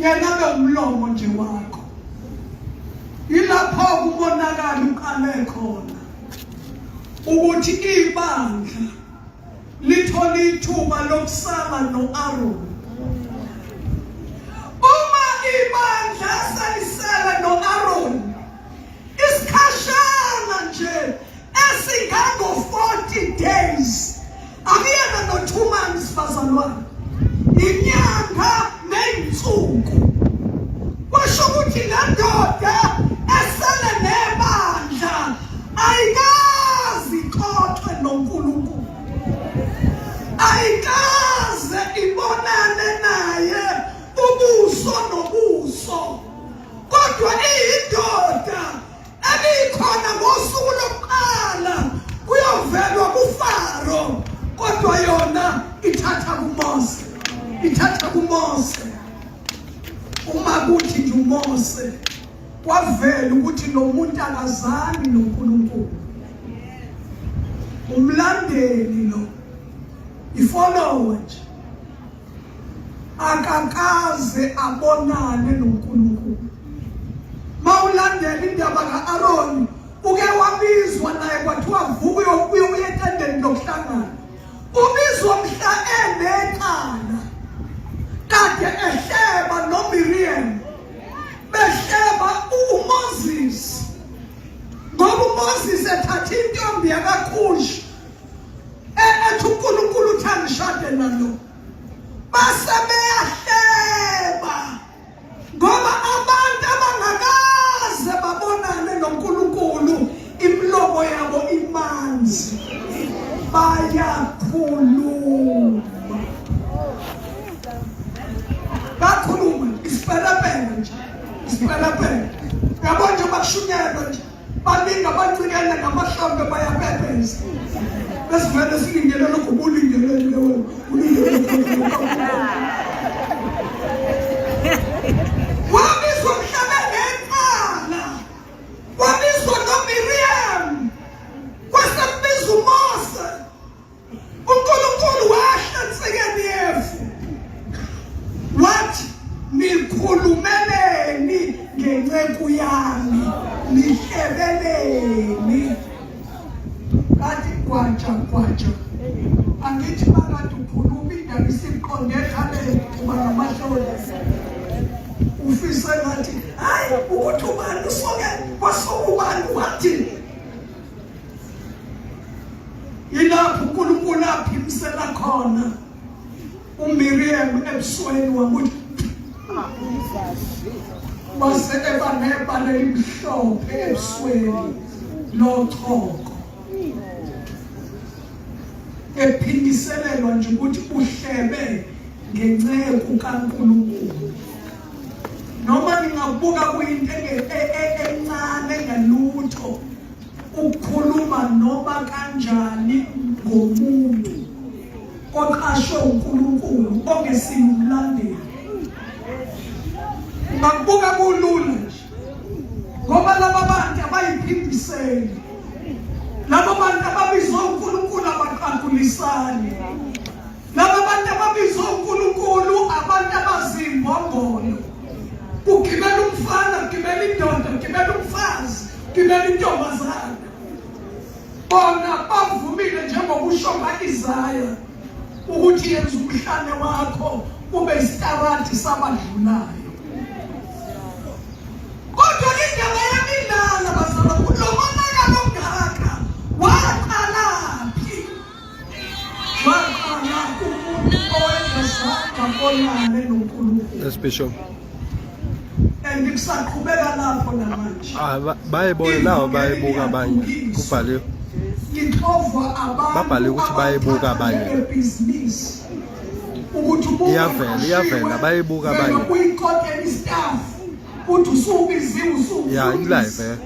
yena beumlomo nje wakho. Yilapho kubonakala ukale khona ukuthi ibandla lithola ithuba lokusala no-Aaron. Uma ibandla salisala no-Aaron isikhashana nje esingango-40 days, akuyena no-2 months bazalwane, inyanga ney'nsuku. Kwasho ukuthi le ndoda esele nebandla ayikazi ixoxwe noNkulunkulu, ayikaze ibonane naye ubuso nobuso, kodwa iyindoda ebikhona ngosuku lokuqala kuyovelwa kuFaro, kodwa yona ithatha kuMose, ithatha kuMose. Uma kuthi nje uMose kwavela ukuthi lo muntu akazani noNkulunkulu, umlandeli lo, ifollower nje, akakaze abonane noNkulunkulu. Mawulandela indaba ka-Aaron uke wabizwa naye kwathiwa vuka uye etendeni lokuhlangana. Ubizwa mhla enecala kade ehleba noMiriam, behleba uMoses, ngoba uMoses ethatha intombi yakaKhushi ethi uNkulunkulu uthanda ngishade nalo, base beyahleba ngoba abantu abangakaze babonane noNkulunkulu imlomo yabo imanzi, bayakhuluma. Bakhuluma isipelepele nje, isipelepele. Yabo nje bashunyelwa nje, baningi abancikele ngamahlambe bayapepeza. Besivele silindele lokhu bulindele lewe, ulindele. Wabizwa mhlaba ngeqala, wabizwa noMiriam, kwasebizwa uMose. uNkulunkulu wahlanzekeni yefu, wathi nikhulumeleni ngenceku yami, nihlebeleni. Kathi kwaja angithi makade ukhuluma indaba isiqonde ekhaleni uba namahloni, ufise ngathi hayi ukuthi ubani usoke kwasuka ubani wathi. Yilapho uNkulunkulu aphimisela khona uMiriam ebusweni wakuthi wase eba nebala elimhlophe ebusweni nochoko, ephindiselelwa nje ukuthi uhlebe ngenceku kaNkulunkulu. Noma ningabuka kuyinto encane engalutho ukukhuluma noma kanjani ngomuntu oqashwe uNkulunkulu ongesimlandeli, ungabuka kulula nje, ngoba laba bantu abayiphindiseli, laba bantu ababizwa uNkulunkulu abaqaqulisani, laba bantu ababizwa uNkulunkulu abantu abazimbongolo. Kugibela umfana, kugibela indoda, kugibela umfazi, kugibela intombazana, bona bavumile njengokusho ka-Isaya ukuthi yenza umhlane wakho ube isitarathi sabadlulayo. Kodwa indaba yamidlala bazalwa, kulo monakalo ongaka waqalaphi? Waqala umuntu owenzazanga bonane noNkulunkulu. Yes, Bishop. Ngikusaqhubeka lapho namanje. Bayibona nawo bayibuka abanye kubhaliwe. Ngixova abantu Babhale ukuthi bayibuka abanye. Iyavela bayibuka abanye. Uyikhokhela istaff uthi usubiziwe usuku. Yeah, ilive.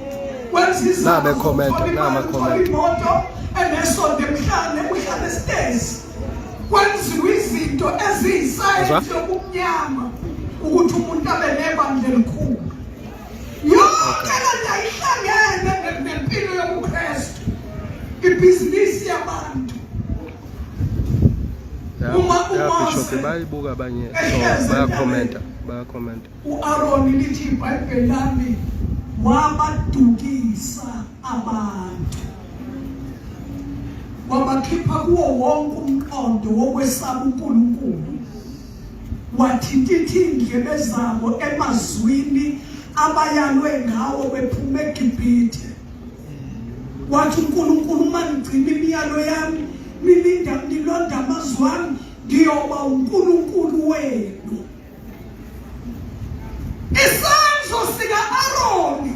Na be comment, imoto enesonto emhlane stairs. Kwenziwe izinto eziyisayensi yokumnyama ukuthi umuntu abe nebandla elikhulu. Yonke lento ayihlangene nempilo yobuKristu, ibhizinisi yabantu. Bishop bayibuka abanye so bayakhomenta. U-Aaron lithi iBhayibheli lami wabadukisa abantu. Wabakhipha kuwo wonke umqondo wokwesaba uNkulunkulu. Wathinta indlebe zabo emazwini abayalwe ngawo bephuma eGibhithe. Wathi uNkulunkulu manigcina imiyalo yami nilonda amazwi ami ngiyoba uNkulunkulu wenu. Isenzo sika-Aroni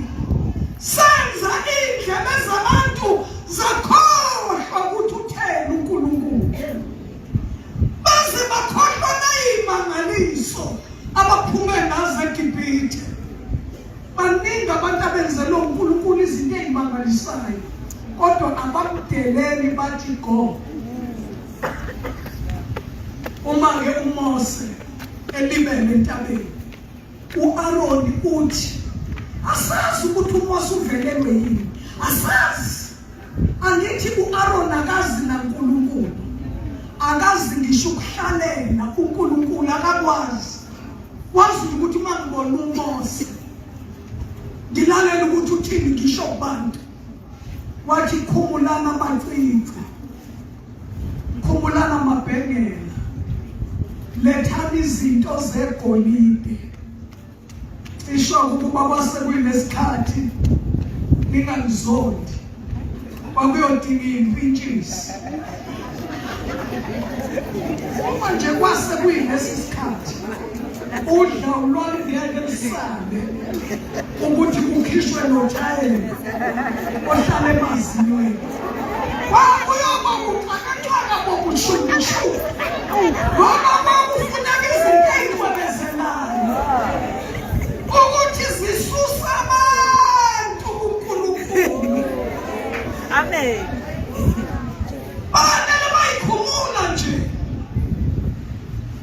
senza indlebe zabantu zakhohlwa ukuthi utheni uNkulunkulu. Baze bakhohlwa nayimangaliso abaphume ngazo eGibhithe. Baningi abantu abenzelwe uNkulunkulu izinto ezimangalisayo, kodwa abamdeleli bathi go. Uma-ke uMose elibele entabeni, u-Aroni uthi asazi ukuthi uMose uvelelwe yini, asazi. Angithi u-Aroni akazi naNkulunkulu, akazi ngisho ukuhlalela uNkulunkulu, akakwazi. Wazi ukuthi uma ngibona uMose ngilalela ukuthi uthini ngisho kubantu. Wathi khumulana amacici, khumulana amabhengela, lethani izinto zegolide. Isho ukuba kwasekuyinesikhathi ningangizondi, kwakuyodinga impintshisi. Manje kwasekuyilesi sikhathi udlawu lwalungeke lusale ukuthi kukhishwe notshayela ohlala emazinyweni. Kwakuyoba kuxhakaxhaka bokushungishu ngoba kwakufuneka izinto ey'kwebezelayo ukuthi zisuse abantu kuNkulunkulu. Amen. Badala bayikhumula nje.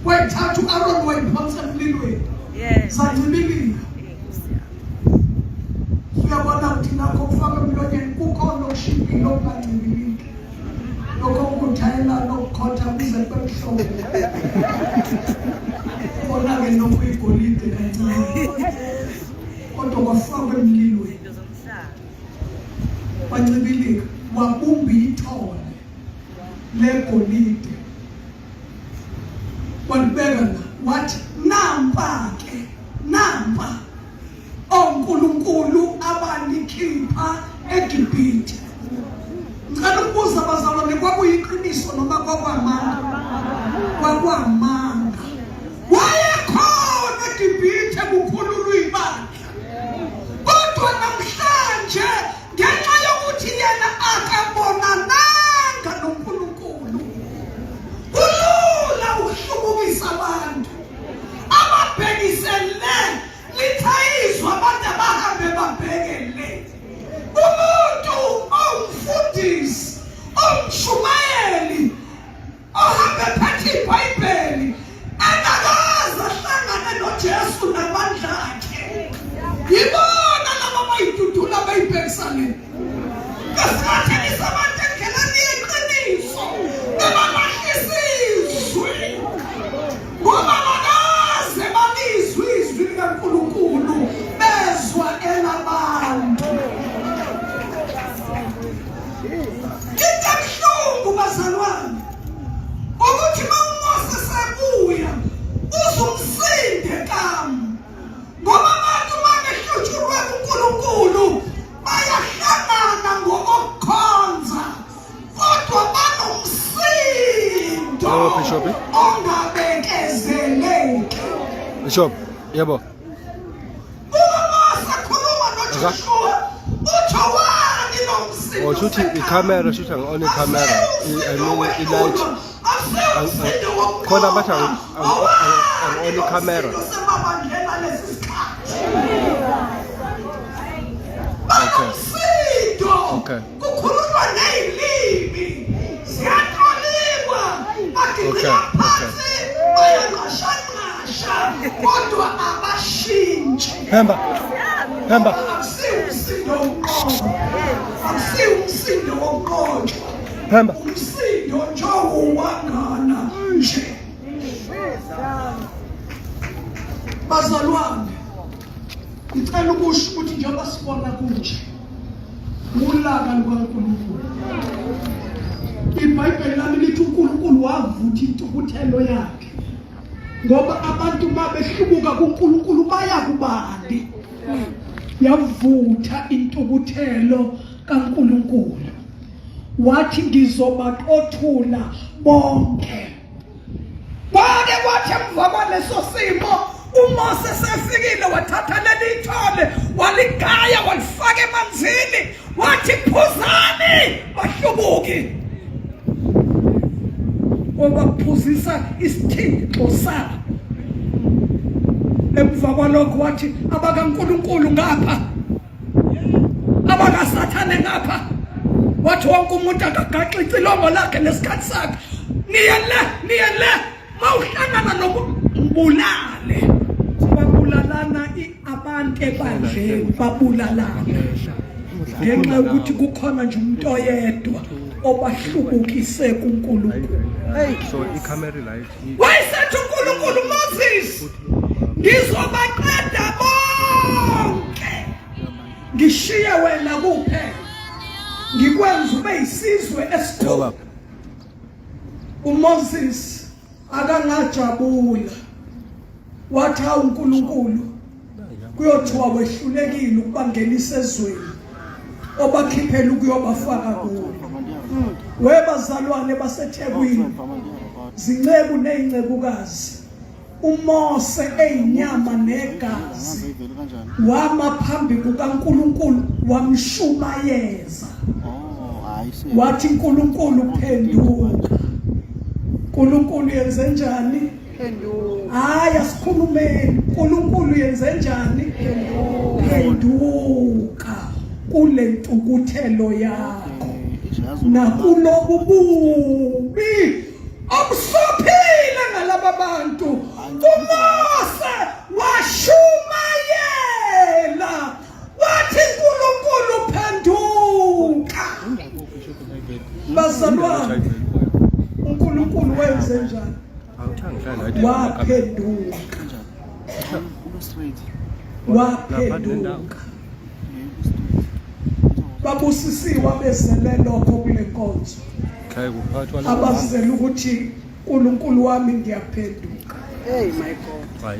Wayithatha u-Aaron wayiphonsa emlilweni. Yes. Zancibilika. Uyabona ukuthi nakho kufaka emlonyeni kukhona okushibhile okungancibiliki. Lokho ukuthayela nokukhotha kuze kwemhlobo. Khona-ke nokuyigolide kancane. Kodwa kwafakwa emlilweni. Wancibilika, wabumba ithole legolide. Walibeka la, wathi nampa-ke, nampa onkulunkulu abanikhipha eGibhithe. Ngicela ukubuza bazalwane, kwakuyiqiniso noma kwakwamanga? Kwakwamanga. Wayekhona eGibhithe kukhululwa ibandla. Kodwa namhlanje ngenxa yokuthi yena akabonananga noNkulunkulu, kulula ukuhlukukisa abantu ababhekisele lithayizwa abantu abahambe babhekele. Umuntu owumfundisi, owumshumayeli, ohambe phethe iBhayibheli, engakaze ahlangane noJesu namandla akhe, yibona laba bayidudula bayibhekisane. Ngesikhathi sabantu endleleni yeqiniso bebalahlisa izwi, ngoba bakaze balizwe izwi likaNkulunkulu bezwa elabantu. Into ebuhlungu bazalwane ukuthi uma uMose sebuya uzumsinde kamu, ngoba abantu bangehlutshulwe uNkulunkulu bayahlangana ngokukhonza, kodwa banomsindo ongabekezeleki. Bishop, yebo. Uma sakhuluma noJoshua utho wani lo msindo? Shuthi i-camera, shuthi angi-on i-camera. I mean i-light. Khona bathi angi-on i-camera. Okay. Kukhululwa ney'limi, ziyatholiwa, bagibela phansi, bayanqashanqasha, kodwa abashintshi. Hamba. Akusiwo umsindo wokuqoqa, akusiwo umsindo wokuqoqa, Hamba. umsindo njengowangana kunje. Bazalwane, ngicela ukusho ukuthi njengoba sibona kunje ulaka lukaNkulunkulu. iBhayibheli lami lithi uNkulunkulu wavutha intukuthelo yakhe ngoba abantu babehlubuka kuNkulunkulu baya kubani. Yavutha intukuthelo kaNkulunkulu wathi ngizobaqothula bonke. Kwake kwathi emva kwaleso simo uMose sefikile wathatha leli thole waligaya walifaka emanzini wathi phuzani bahlubuki. Obaphuzisa isithixo sabo. Emva kwalokho wathi abakaNkulunkulu ngapha abakaSathane ngapha. Wathi wonke umuntu akagaxa icilongo lakhe nesikhathi sakhe. Niye le mawuhlangana nokumbulale. Babulalana abantu ebandleni babulalana. Ngenxa yokuthi kukhona nje umuntu oyedwa obahlubukise kuNkulunkulu. So i-camera light. Wayesethi uNkulunkulu Moses, ngizobaqeda bonke. Ngishiye wena kuphela. Ngikwenza ube isizwe esikhulu. uMoses akangajabula. Wathi uNkulunkulu kuyothiwa wehlulekile ukubangenisa ezweni obakhiphela ukuyobafaka kuwo. Webazalwane baseThekwini, zinceku nezincekukazi, uMose eyinyama negazi wama phambi kukaNkulunkulu wamshumayeza. Wathi uNkulunkulu phenduka. uNkulunkulu yenze njani? Hayi asikhulumeni. uNkulunkulu yenze njani? Phenduka kule ntukuthelo yakho nakulobu bubi obusophile ngalaba bantu. uMose washumayela wathi uNkulunkulu phenduka. Bazalwane, uNkulunkulu wenze njani? Waphenduka. Waphenduka. Babusisiwe bezele lokho kule nkonzo. Abazele ukuthi uNkulunkulu wami ngiyaphenduka. Hey my God.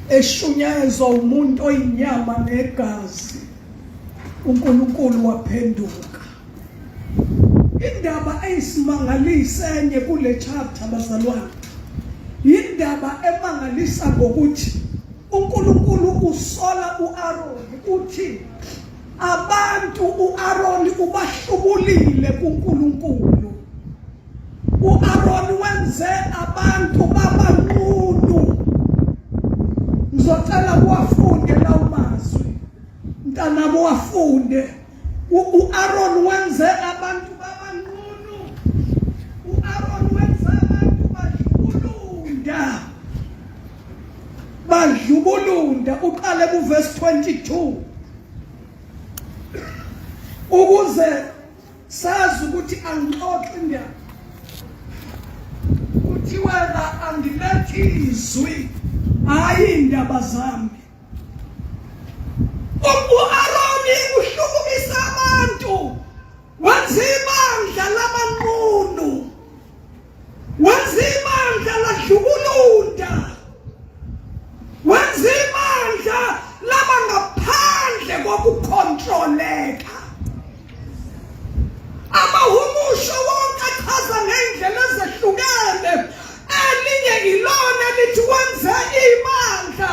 Eshunyayezwa umuntu oyinyama negazi, uNkulunkulu waphenduka. Indaba eyisimangalisa enye kule chapter bazalwane, indaba emangalisa ngokuthi uNkulunkulu usola uAaron uthi abantu uAaron ubahlubulile kuNkulunkulu. uAaron wenze abantu babanqunu. Ngizocela kuwafunde lawo mazwi. Mntanami wafunde. uAaron wenze abantu babanqunu. uAaron wenze abantu badlubulunda. Badlubulunda uqale kuverse 22. Ukuze sazi ukuthi angixoxe indaba. Uthi wena angilethi izwi hayi indaba zami. uAaron uhlubukisa abantu. Wenza ibandla labanqunu. Wenza ibandla ladlubulunda. Wenza ibandla labangaphandle kokukontroleka. Abahumusho wonke achaza ngendlela ezehlukene. Elinye ilona lithi wenze ibandla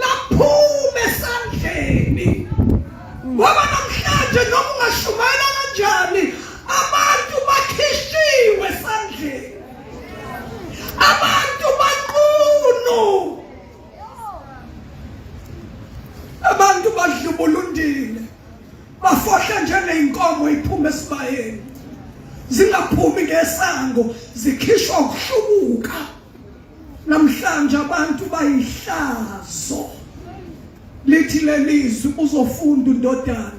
laphume esandleni. Ngoba namhlanje noma ungashumayela kanjani abantu bakhishiwe esandleni. Abantu banqunu. Abantu badlubulundile. Bafohla njengeinkomo iphuma esibayeni. Zingaphumi ngesango, zikhishwa ukuhlubuka. Namhlanje abantu bayihlazo. Lithi lelizwi uzofunda undodana.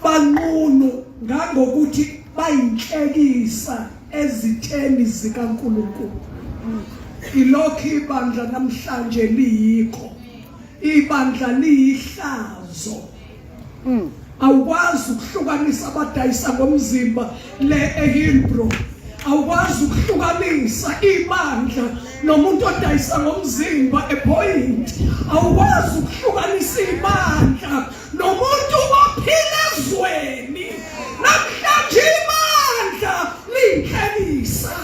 Banqunu ngangokuthi bayinhlekisa ezitheni zikaNkulunkulu. Ilokhu ibandla namhlanje liyikho. Ibandla liyihlazo. Awukwazi ukuhlukanisa abadayisa ngomzimba le-Ehilbro. Awukwazi ukuhlukanisa ibandla nomuntu odayisa ngomzimba ePoint. Awukwazi ukuhlukanisa ibandla nomuntu ophila ezweni. Namhlanje ibandla liyinhlekisa.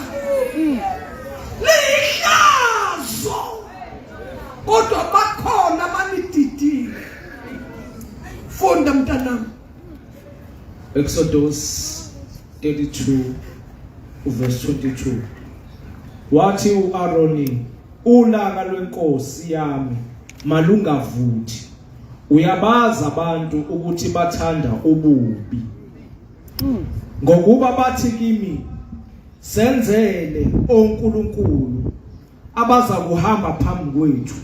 Lihlazo. Kodwa bakhona abanididile. Funda mntanami. Exodus 32 verse 22. Wathi uAaroni, ulaka lwenkosi yami malungavuthi. Uyabaza abantu ukuthi bathanda ububi. Ngokuba bathi kimi, senzele onkulunkulu abaza kuhamba phambi kwethu.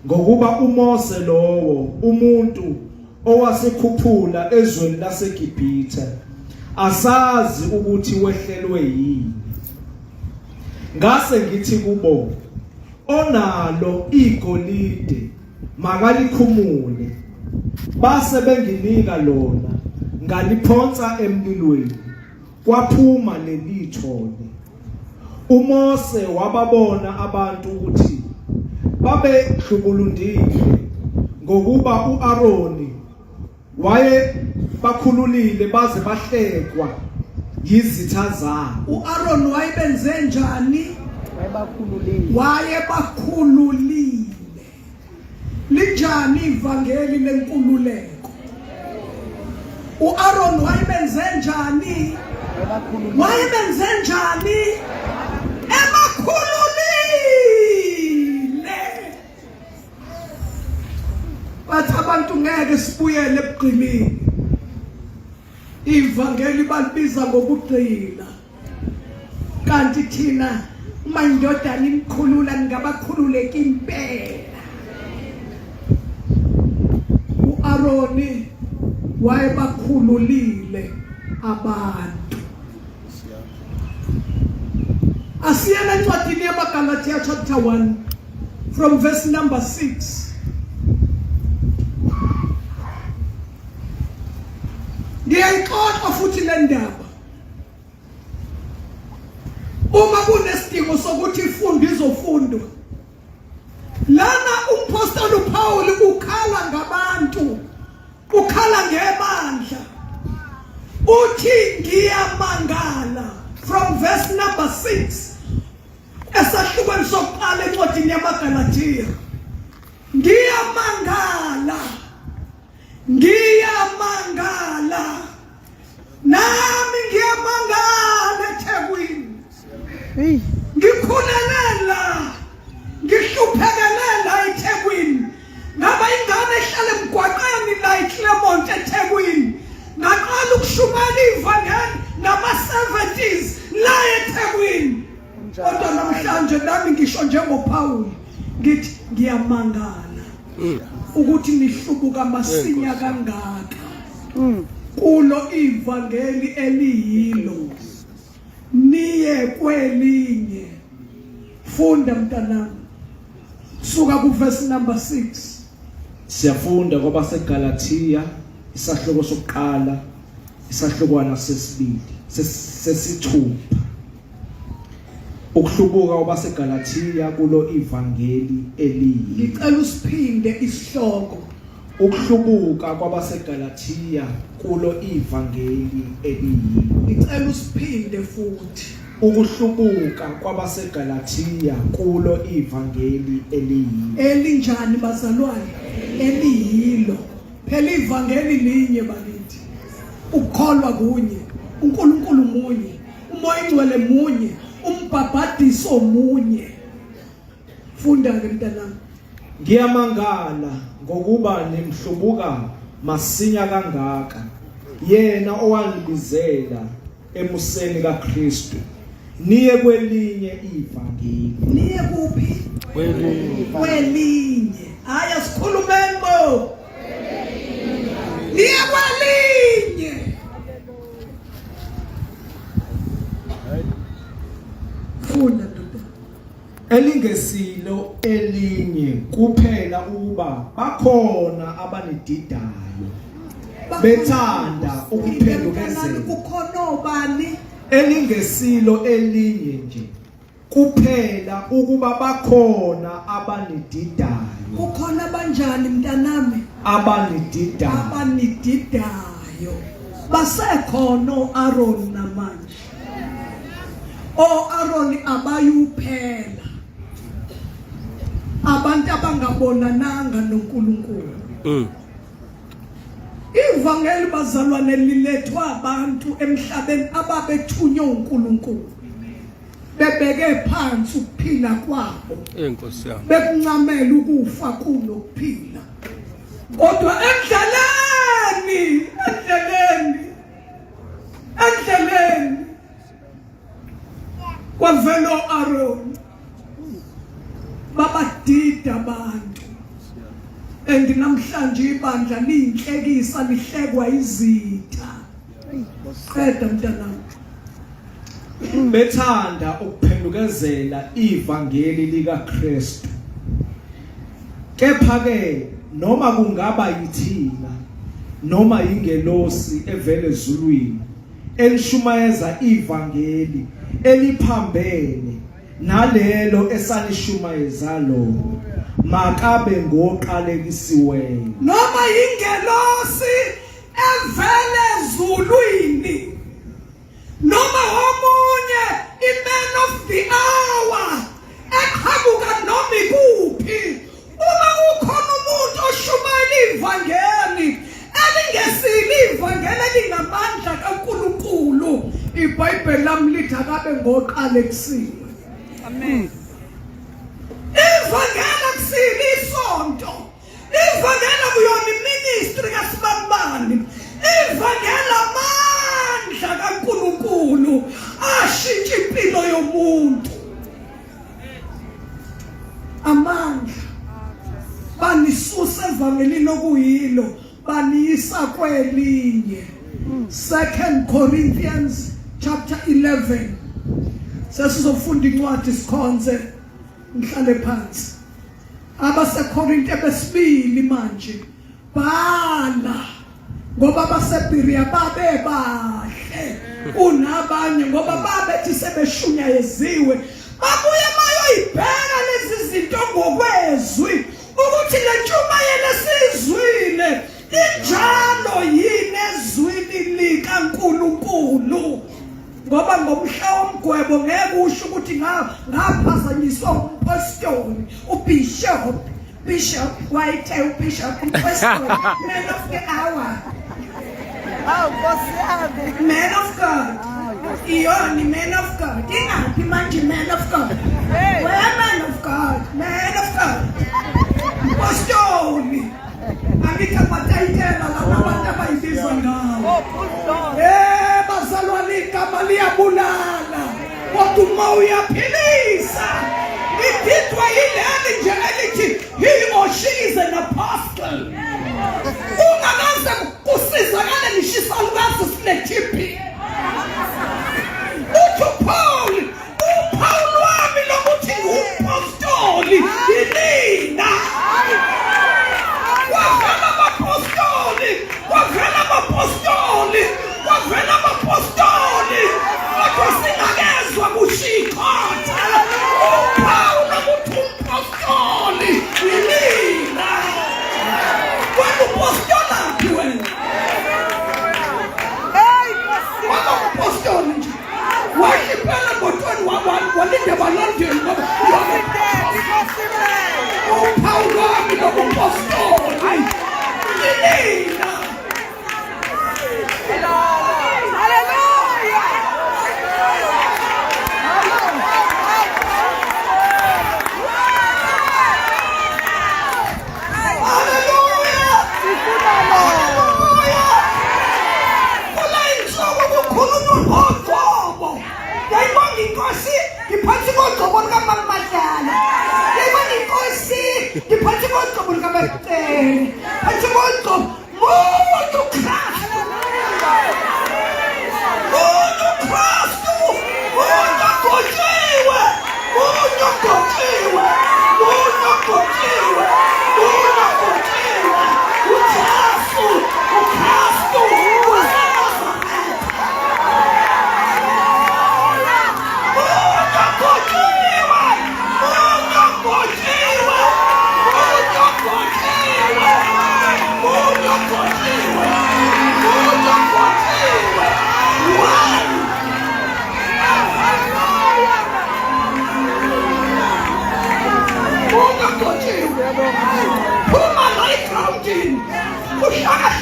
Ngokuba uMose lowo umuntu owasekhuphula ezweni laseGibhithe asazi ukuthi wehlelwe yini. Ngase ngithi kubo, onalo igolide makalikhumule. Base benginika lona ngaliphonsa emlilweni, kwaphuma lelithole. uMose wababona abantu ukuthi babehlukulundile ngokuba uAaroni waye bakhululile baze bahlekwa yizitha zabo. uAaroni wayebenze njani? Wayebakhululile. Linjani ivangeli lenkululeko? uAaroni wayebenze njani? Wayebenze njani? Ebakhululile. Bathi abantu ngeke sibuyele ebugqilini. Ivangeli balibiza ngobugqila. Kanti thina uma indodana imkhulula ningabakhululeka impela. uAaroni wayebakhululile abantu. Asiyena encwadini yamaGalatia chapter 1 from verse number 6. Ngiyayixoxa futhi le ndaba. Uma kunesidingo sokuthi ifundo izofundwa, lana umpostoli uPaul ukhala ngabantu, ukhala ngebandla. Uthi ngiyamangala from verse number 6 esahlukweni sokuqala encwadini yamaGalatia. Ngiyamangala, ngiyamangala, nami ngiyamangala eThekwini. Ngikhulelela, ngihluphekela eThekwini. Ngaba ingane ehlala emgwaqeni la eClermont eThekwini. Ngaqala ukushumayela ivangeli nama-70s la eThekwini. Kodwa namhlanje nami ngisho njengoPaul ngithi ngiyamangala ukuthi nihlubuka masinya kangaka kulo ivangeli eliyilo niye kwelinye. Funda mntanami suka ku verse number 6. Siyafunda kwaba seGalatia isahloko sokuqala isahlokwana sesibili sesithupha. Ukuhlubuka kwaba seGalatia kulo ivangeli eliyi. Ngicela usiphinde isihloko. Ukuhlubuka kwaba seGalatia kulo ivangeli eliyi. Ngicela usiphinde futhi. Ukuhlubuka kwaba seGalatia kulo ivangeli eliyi. Elinjani bazalwane? Eliyilo. Phela ivangeli linye bakithi. Ukukholwa kunye, uNkulunkulu munye, uMoya Ngcwele munye, umbhabhadiso munye. Funda ke mntanami. Ngiyamangala ngokuba nimhlubuka masinya kangaka yena owangibizela emuseni kaKristu niye kwelinye ivangeli. Niye kuphi? Kwelinye. Haya sikhulumeni bo. Niye kwelinye. funda ndoda. Elingesilo elinye kuphela ukuba bakhona abanedidayo bethanda ukuphendukezela. Kukhona obani? Elingesilo elinye nje kuphela ukuba bakhona abanedidayo. Kukhona banjani mntanami? Abanedidayo. Abanedidayo. Basekhona uAaron namanje. Aaron abayuphela. Abantu abangabonananga noNkulunkulu. Ivangeli bazalwane lilethwa abantu emhlabeni ababethunywa uNkulunkulu. Bebeke phansi ukuphila kwabo. Enkosi yami. Bekuncamela ukufa kunokuphila. Kodwa endleleni kwavela uAaron. Babadida abantu. Namhlanje ibandla liyinhlekisa lihlekwa izitha. Qeda mntanami. Bethanda ukuphendukezela ivangeli likaKristu. Kepha ke noma kungaba yithina noma ingelosi evele ezulwini elishumayeza ivangeli eliphambene nalelo esalishumayeza lo makabe ngoqalekisiweyo. Noma ingelosi evele ezulwini noma omunye iman of the hour eqhamuka noma ikuphi, uma kukhona umuntu oshumayela ivangeli elingesili ivangeli elinamandla kaNkulunkulu, iBhayibheli lami lithi akabe ngoqalekisiwe. Amen. Ivangeli akusili isonto, ivangeli kuyona iministry kaSibambani, ivangeli amandla kaNkulunkulu ashintsha impilo yomuntu. Amandla banisusa evangelini okuyilo baniyisa kwelinye. 2 Corinthians chapter 11. Sesizofunda incwadi sikhonze ngihlale phansi. AbaseKorinte besibili manje bhala ngoba baseBerea babe bahle kunabanye ngoba babethi sebeshunyayeziwe. Babuye bayoyibheka lezi zinto ngokwezwi ukuthi le ntshumayelo esizwile injalo yini ezwini likaNkulunkulu. Ngoba ngomhla womgwebo ngeke usho ukuthi ngaphazanyiswa umpostoli ubishop wayethe ubishop umpostoli man of the hour. Man of God. Iyoni man of God. Ingaphi manje man of God? Where man of God? Man of God. Postoli. Angithi amatayitela lana abantu abayibiza ngawo. Bazalwane igama liyabulala. Kodwa uma uyaphilisa. Ididwa yileli nje elithi he or she is an apostle. Ungakaze kusizakale nishisa lukazi sinethipi. Uthi Paul wami lokuthi ngumpostoli yinina. Wavela abapostoli kodwa singakezwa kushikhatha. Uphawu lokuthi umpostoli yinina. Wena upostolaphi wena? Wena upostoli nje. Washiphela ngotweni walinde balandeli ngoba uphawu lwami lobumpostoli yinina.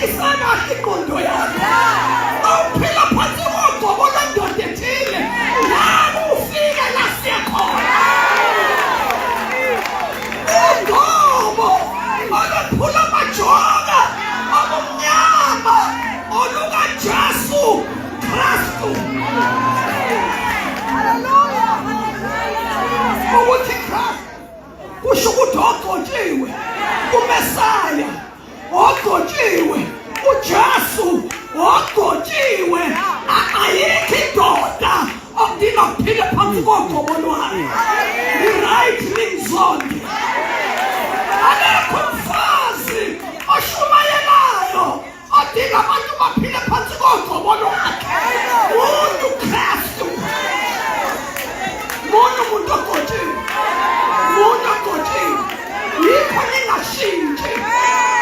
isakahle ingqondo yakho. Awuphila phansi kogobo lwendoda ethile. Lapho ufike la siyakhona. Ugobo oluphula amajoka abumnyama olukaJesu Kristu. Ukuthi Kristu kusho ukuthi ogcotshiwe uMesaya, ogcotshiwe uJesu, ogcotshiwe. Ayikho indoda okudinga kuphila phansi kogobo lwayo. I-right lingizonke. Akekho umfazi oshumayelayo odinga abantu baphile phansi kogobo lwakhe. Umuntu Kristu. Umuntu ogcotshiwe. Umuntu ogcotshiwe. Yikho ningashintshi.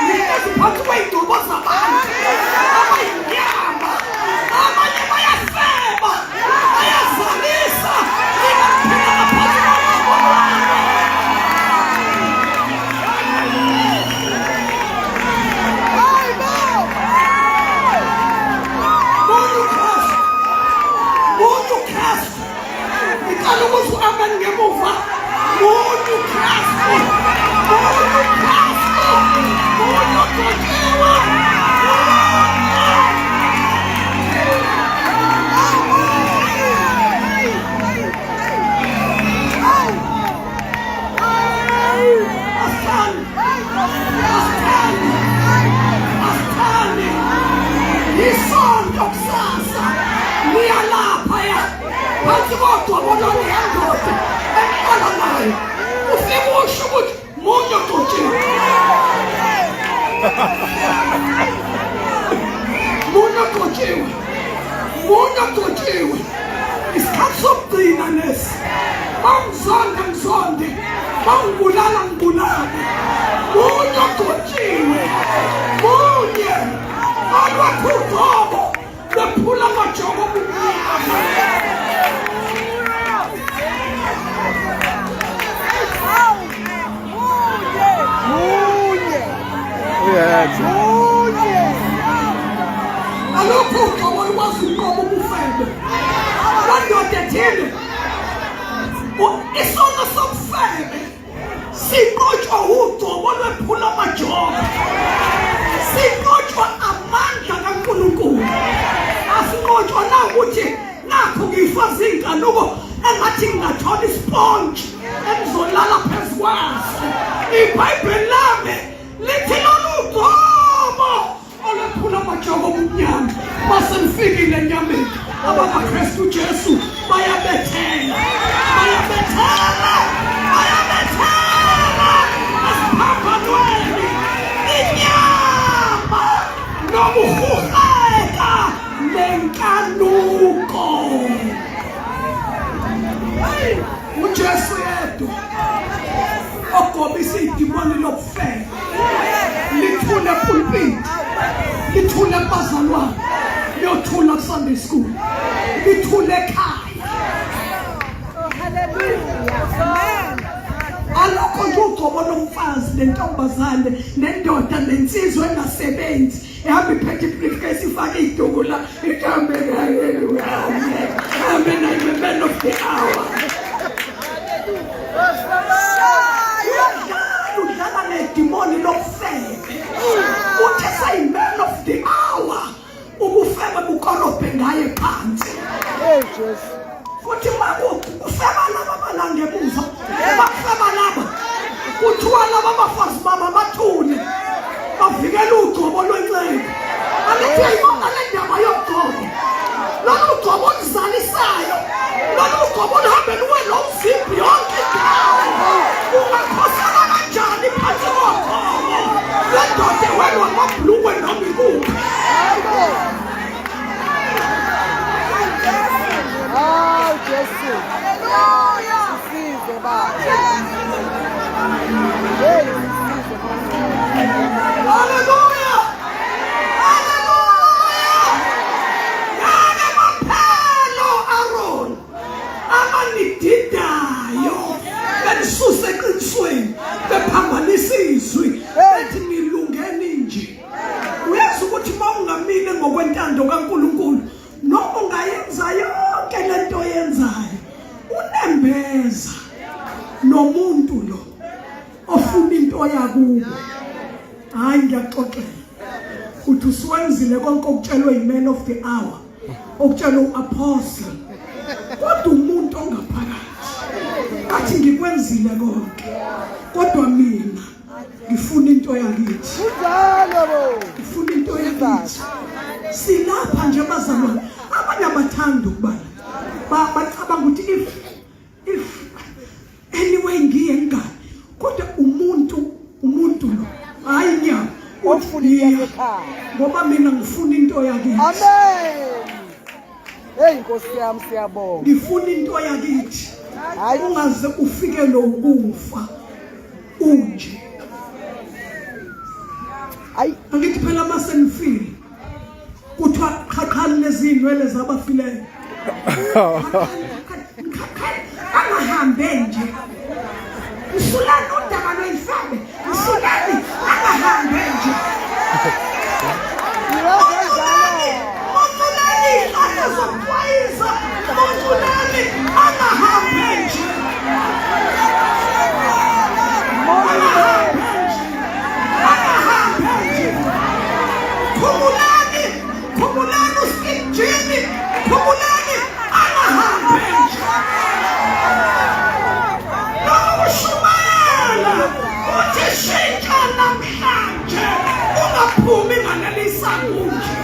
Ningezi phansi kwey'ngcobo zabantu abayinyama. Abanye bayaseba, bayazalisa. Ningaphila ngaphansi kogobo lwakhe. Umuntu Kristu. Ngicela ukuthi u-amen ngemuva. Umuntu Kristu. Umuntu Kristu. Umuntu ogcotshiwe. Asithandi. Isonto kusasa liyalapha ya phansi kogobo lwendoda emqala nayo. Ufike usho ukuthi umuntu ogcotshiwe. Umuntu ogcotshiwe. Umuntu ogcotshiwe. Isikhathi sokugcina lesi. Mawungizonda ngizonde, mawungibulala ngibulale. Umuntu ogcotshiwe. Munye alwakho ugobo lwephula amajogo obumnyama. Alokho ugobo lwazi ugobo ubufebe. Lwendoda ethile. Isono sobufebe siqotshwa ugobo lwephula amajogo. Siqotshwa amandla kaNkulunkulu. Asiqotshwa na ukuthi nakho ngifaza inkanuko engathi ngingathola isponge engizolala phezu kwaso. IBhayibheli lami lithi lolu ugobo olwephula amajogo obumnyama mase lifikile enyameni. AbakaKristu Jesu bayabethela. Bayabethela. Bayabethela. Asiphambanweni. Inyama nokuhureka nenkanuko. uJesu yedwa ogobisa idimoni lobufebe. Lithule pulpit. Lithule bazalwane. Liyothula Sunday school. Lithule ekhaya. Alokho nje ugobo lomfazi lentombazane nendoda nensizwe engasebenzi ehamba iphethe ibriefcase ifake iduku la ihambe ngayo. Amen. I'm the man of the hour. Udlala nedimoni lobufebe. Uthi sayi-man of the hour. Ubufebe bukorobhe ngaye phansi. Futhi ufeba laba balangemuva. Bafeba laba. Kuthiwa laba abafazi baba bathule. Bavikela ugobo lwenxeba. Alithi uyayibona le ndaba yogobo. Lolu ugobo oluzalisayo. Lolu ugobo oluhambe luwe lo mzimbi yonke indawo. Ungakhosana kanjani phansi kogobo? Le ndoda ewelwa amabhulukwe noma ikuphi. Jesu. Sisize baba. Hallelujah. Hallelujah. Yale maphelo okwenzayo unembeza nomuntu lo ofuna into yakuwe. Hayi ngiyaxoxela uthi usiwenzile konke okutshelwe yiman of the hour, okutshelwe uapostle, kodwa umuntu ongaphakathi athi ngikwenzile konke kodwa mina ngifuna into yakithi. Ngifuna into yakithi. Silapha nje bazalwane, abanye abathanda ukubala bacabanga ukuthi if anyway ngiye ngani, kodwa umuntu lo hayi nya ofuna ekhaya ngoba mina ngifuna into yakithi. Amen. Hey Nkosi yami siyabonga. Ngifuna into yakithi. Hayi ungaze ufike lo ukufa unje. Hayi angithi phela masenifile kuthiwa qhaqhani lezinwele zabafileyo. Angahambe nje. Usulani udaba lwemfabe. Usulani angahambe nje. Usulani akazokwaiza. Usulani angahambe nje. Angahambe nje. Khumulani usikijini. Khumulani angahambe nje. Uthi shintsha namhlanje ungaphumi ngalelisa kunje.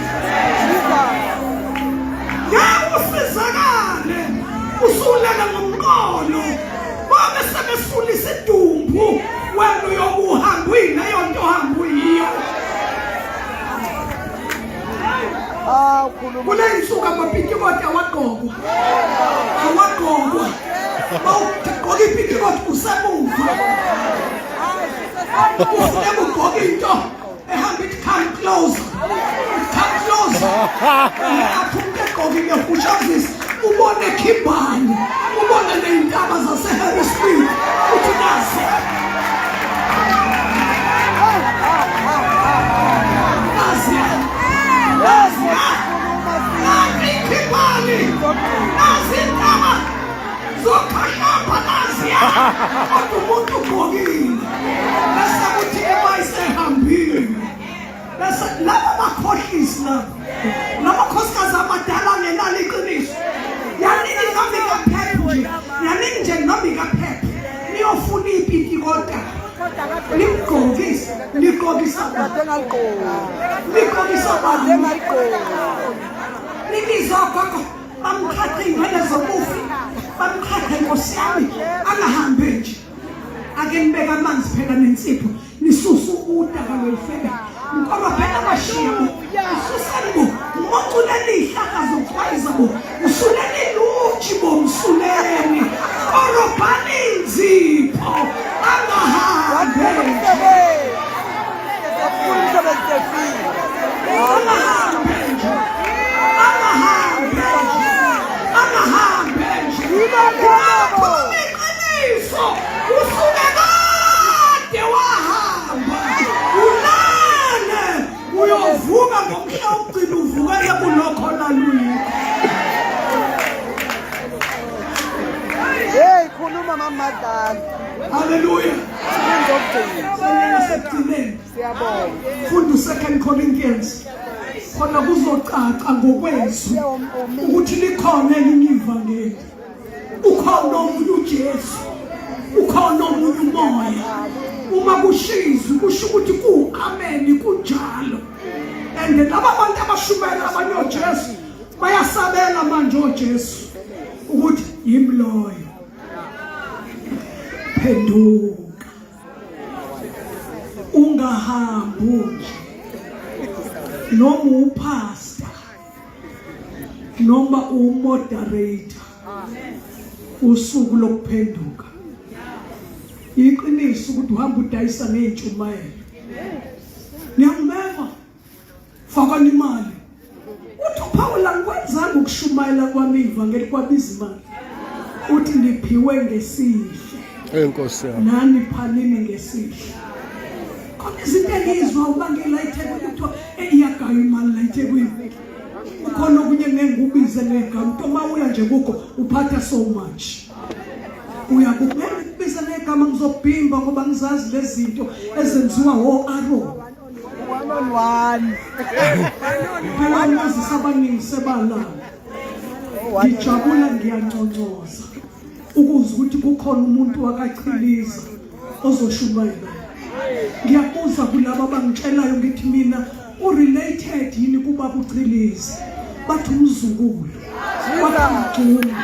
Usizakale usulele ngomqolo ngoba sebesulisa idumbu wena uyokuhambile yonto ohambiyo. Kule insuku amaphitikoti awagqokwa. Bawugqoka iphitikoti usemuva. Ufike ugqoka into ehamba ithi come close. Come close. Apho umuntu egqokile ushazisa ubone Khimbani, ubone ney'ntaba zase-Harrisburg uthi nazi. Nazi Khimbani. Nazi intaba zokhashapha nazi. Kodwa umuntu ugqokile. Bese kuthi ebayisehambile. Bese laba bakhohlisi laba khosikazi abadala ngenani iqiniso. Yanini nami kaphephe nje. Yanini nje nami kaphephe. Niyofuna ipitikota. Nimgqokisa. Nigqokisa abantu. Nigqokisa abantu. Nibiza gogo. Bamkhathe ingane zokufi. Bamkhathe Nkosi yami. Angahambe nje. Ake nibeka amanzi phela nensipho. Nisusa udaka lwefebe. Ngoba phela bashiya bo. Ususani bo. Umoculeni ihlaka zokwaiza bo. Usuleni luji bo msuleni. Orobhani inzipho. Angahambe. Angahambe. Iqiniso. Usuke kade wahamba. Ulale. Uyovuka ngomhla ugcina uvukele kulokho laluyikho. Hey khuluma mama Madlala. Hallelujah. Siyabonga. Siyabonga. Funda 2 Corinthians. Khona kuzocaca ngokwezwi ukuthi likhona elinye ivangeli. Ukhona omunye uJesu. Ukhona omunye umoya. Uma kushizwe kusho ukuthi ku-amen kunjalo. And laba bantu abashumela abanye oJesu bayasabela manje oJesu ukuthi yimloyo. Phenduka. Ungahambi nje. Noma upastor. Noma umoderator. Usuku lokuphenduka. Iqiniso ukuthi uhamba udayisa ney'ntshumayelo. Niyangimema. Faka imali. Uthi uPaul ngikwenzanga ukushumayela kwami ivangeli kwabiza imali. Uthi ndiphiwe ngesihle. Enkosi yami. Nani phanini ngesihle. Khona izinto engizwa ubangela eThekwini kuthiwa iyagaya imali la eThekwini. kukhona okunye ngengubize negama uma uya nje kukho uphatha so much uyakubiza negama ngizobhimba ngoba ngizazi lezi zinto ezenziwa Aaron one phela umazisi abaningi sebala ngijabula ngiyanconcoza ukuze ukuthi kukhona umuntu wakachiliza ozoshumayela ngiyabuza kulabo abangitshelayo ngithi mina urelated yini kuba kuchiliza bathi umzukulu wathangijunga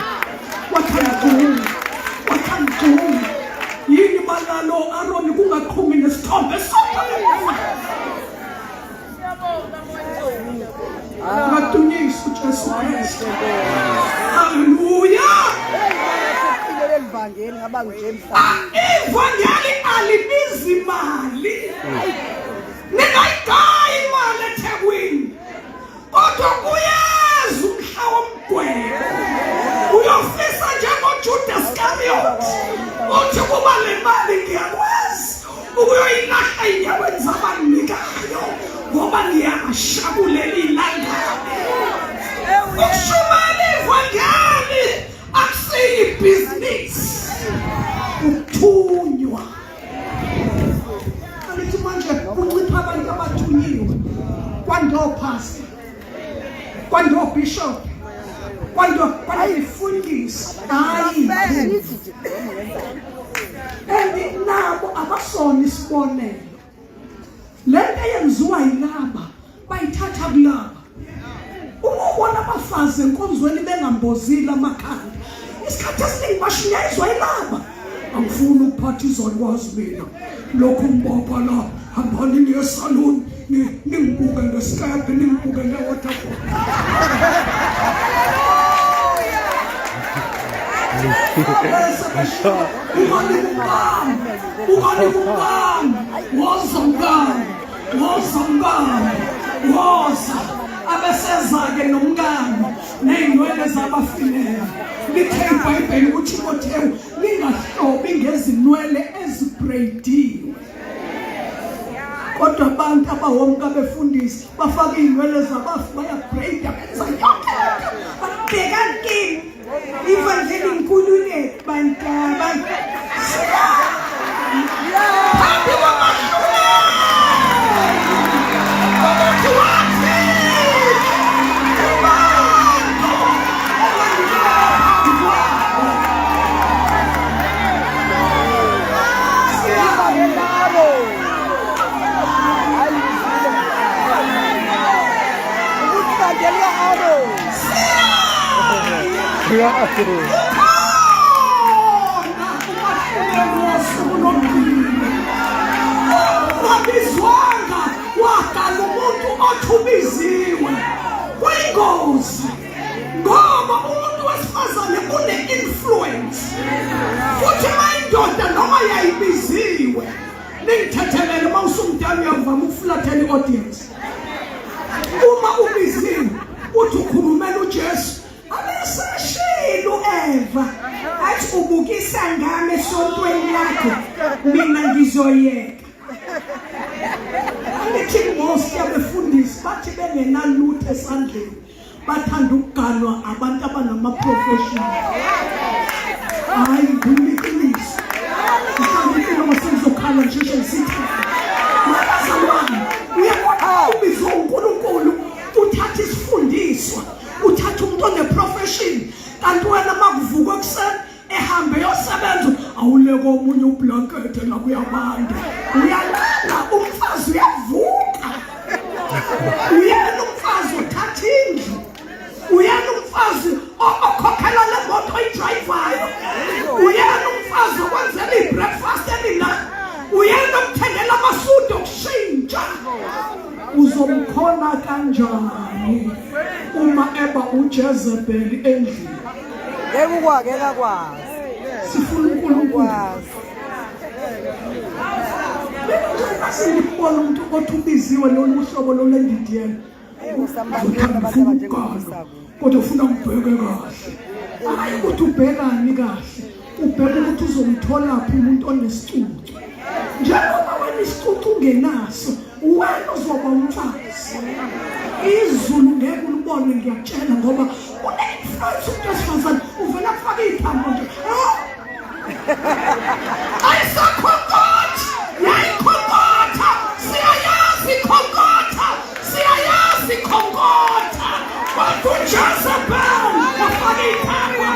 yini balalo Aaron kungaqhumi nesithombe Ngatunyiswa uJesu Kristu. Hallelujah. Evangeli ngaba nje emhlabeni. Evangeli alibizi imali. Ningayigayi imali eThekwini. Kodwa kuyeza umhla womgwebo. Uyofisa njengoJudas Iscariot. Uthi kuba le mali ngiyakwazi ukuyoyilahla inyaweni zabanikayo. Ngoba ngiyashabulela ilangabe. Ukushumayela ivangeli akusiyi business. Ukuthunywa. Alithi manje kuncipha abantu abathunyiwe. Kwandopastor. Kwandobishop. Kwandifundisi. Hayi. Nabo abasona isibonelo. Lento yenziwa yilaba bayithatha kulaba uma ubona abafazi enkonzweni bengambozile amakhanda isikhathi esiningi bashinyayizwa yilaba angifuni ukuphatha izolwazi mina lokhu ngibopha la hambani niye salon ningibuke ngesikhathi ningibuke ngewaterfall woza abesezake nomngane ney'nwele zabafileyo lithe iBhayibheli ukuthi Timotheyu lingahlobi ngezinwele ezibraidiwe kodwa abantu abahomka befundisi bafaka iy'nwele zabafi bayabrayida benza yonke babheka nkini ivangeli nkululeke bantaba happy wamashule wabizwanga wakala umuntu othubiziwe kuyingozi ngoba umuntu wesifazane une-influence futhi mayindoda noma yayibiziwe ningithethelele uma usumdala uyavama ukufulathela i-audience uma ubiziwe uthi ukhulumela uJesu abesashilo Eva athi ubukisa ngami esontweni lakho mina ngizoyeka Angithi most yabefundisi bathi bengenalutho esandleni bathanda ukuganwa abantu abanama-professional hayi ngumliqiniso mhlawumbe selizokhala nje nsithi bazalwane uyabona ubizo uNkulunkulu uthatha isifundiswa uthatha umuntu one-profession kanti wena makuvuka ekuseni ehambe yosebenza awuleko omunye ublankethe la kuyabanda uyalala umfazi uyavuka uyena umfazi uthatha indlu uyena umfazi okhokhela le moto oyidrayivayo uyena umfazi okwenzela i-breakfast elina uyena omthengela amasudu okushintsha uzomkhona kanjani uma eba uJezebeli endlini Ngeke akwazi sifuna uNkulunkulu Singibona umuntu othubiziwe lolu hlobo lolendidiyela kodwa ufuna ukubheka kahle hayi ukuthi ubhekani kahle ubheka ukuthi uzomtholaphi umuntu onesicucu njengoba wena isicucu ungenaso wena uzoba umfazi izulu ngeke umbone ngiyakutshela ngoba une-influence umuntu wesifazane uvela kufaka iy'thambo nje. Ayisakhonkotha, yayikhonkotha, siyayazi ikhonkotha, siyayazi ikhonkotha. Kodwa uJezebel wafaka iy'thambo.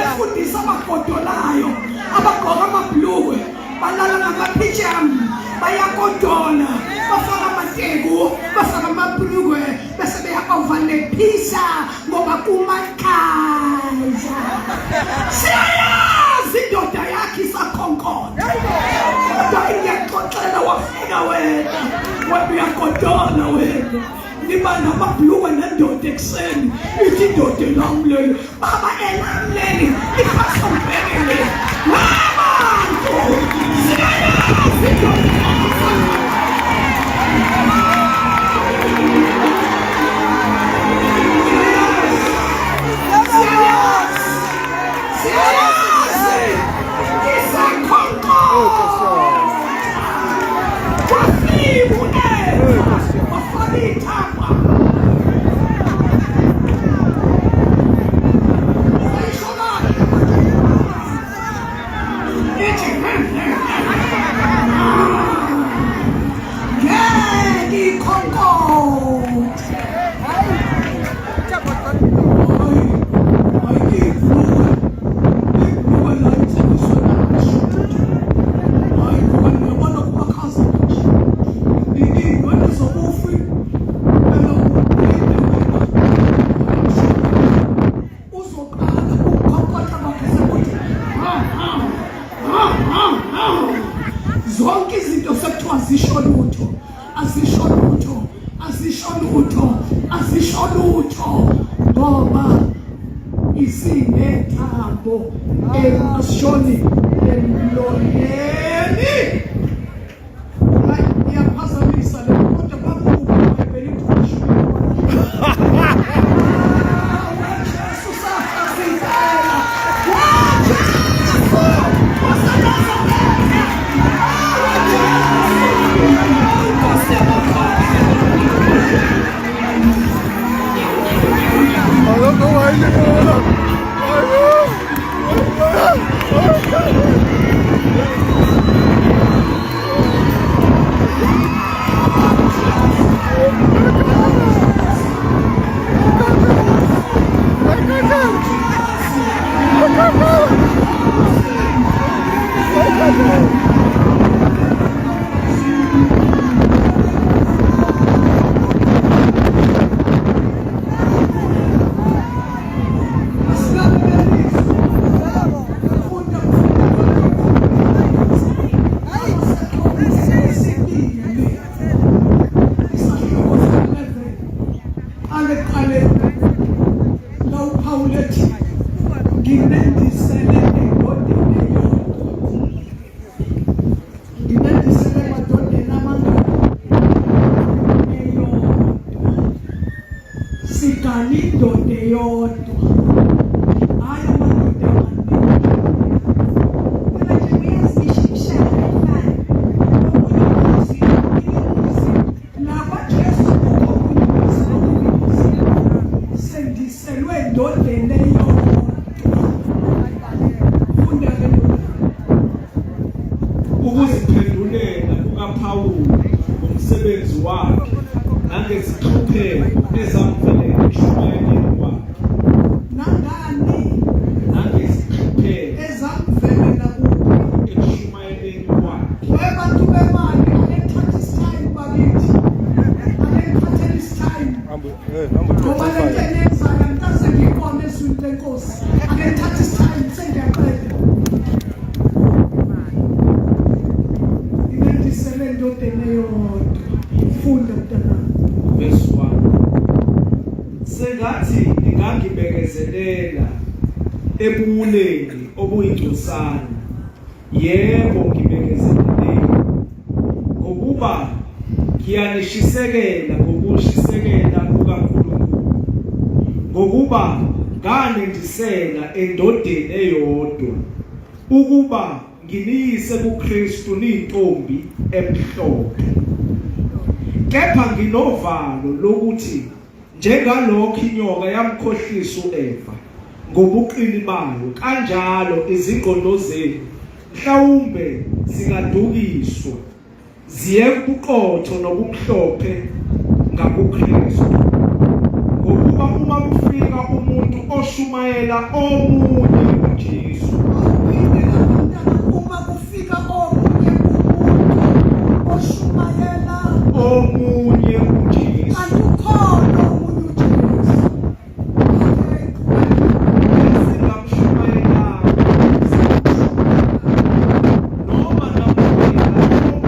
Bafundisa abagodolayo abagqoka amabhlukwe balala ngamaphijama bayagodola bafaka amateku bafaka amabhlukwe bese behamba uvanephisa ngoba kumakhaza. Siyayazi indoda yakhe isakhonkotha kodwa iyaxoxela wafika wena uyagodola wena. Niba namabhlukwe nendoda ekuseni ithi indoda elamlele baba elamlele ifasombekele wabantu siyayazi indoda siyayazi isakhonkotha wafibune wafaka ithamba. Zonke izinto sekuthiwa azisho lutho ngoba isinethambo emashoni emlonyeni. Iyaphazamisa le kodwa babuka phela intoshi. Ukuziphendulela kukaPhawuli umsebenzi wakhe nangezihlupheko ezamvelela eshumayeleni kwakhe. Nangani? Nangezihlupheko ezamvelela kuye eshumayeleni kwakhe. Webantu bemali akethatha isitime bakithi. Akethatha isitime. Ngoba le nto enyenzayo ngikaze ngiyibone ezwini lenkosi. Akethatha isitime sengiyaqeda. Verse 1. Sengathi ngingagibekezelela ebuwuleni obuyingcosana Yebo ngibekezelele ngokuba ngiyanishisekela ngokushisekela kukaNkulunkulu ngokuba nganendisela endodeni eyodwa ukuba nginiyise kuKristu niyintombi emhlophe kepha nginovalo lokuthi njengalokho inyoka yamkhohlisa uEva ngobuqili bayo kanjalo izingqondo zenu mhlawumbe zingadukiswa ziye kubuqotho nobumhlophe ngakuKristu ngokuba uma kufika umuntu oshumayela omunye uJesu uma kufika omunye umuntu oshumayela omunye uJesu akukhona omunye uJesu singamshumayela noma namukela omunye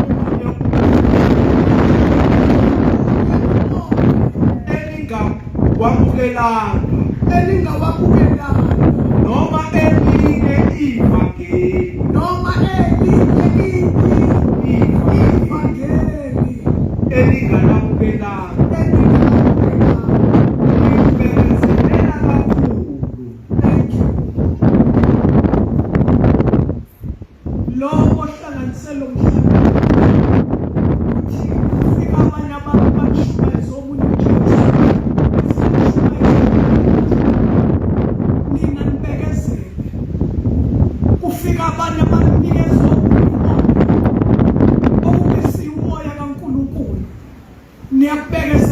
elingawamukelanga noma elinye ivangeli noma elinye ivangeli elinganamukelanga libekezelela kakhulu lo ohlanganisela umhlaba fika abanye abantu bashumayeza omunye uJesu nina nibekezele kufika abanye abanikeza okubesiya umoya kaNkulunkulu niyabekezela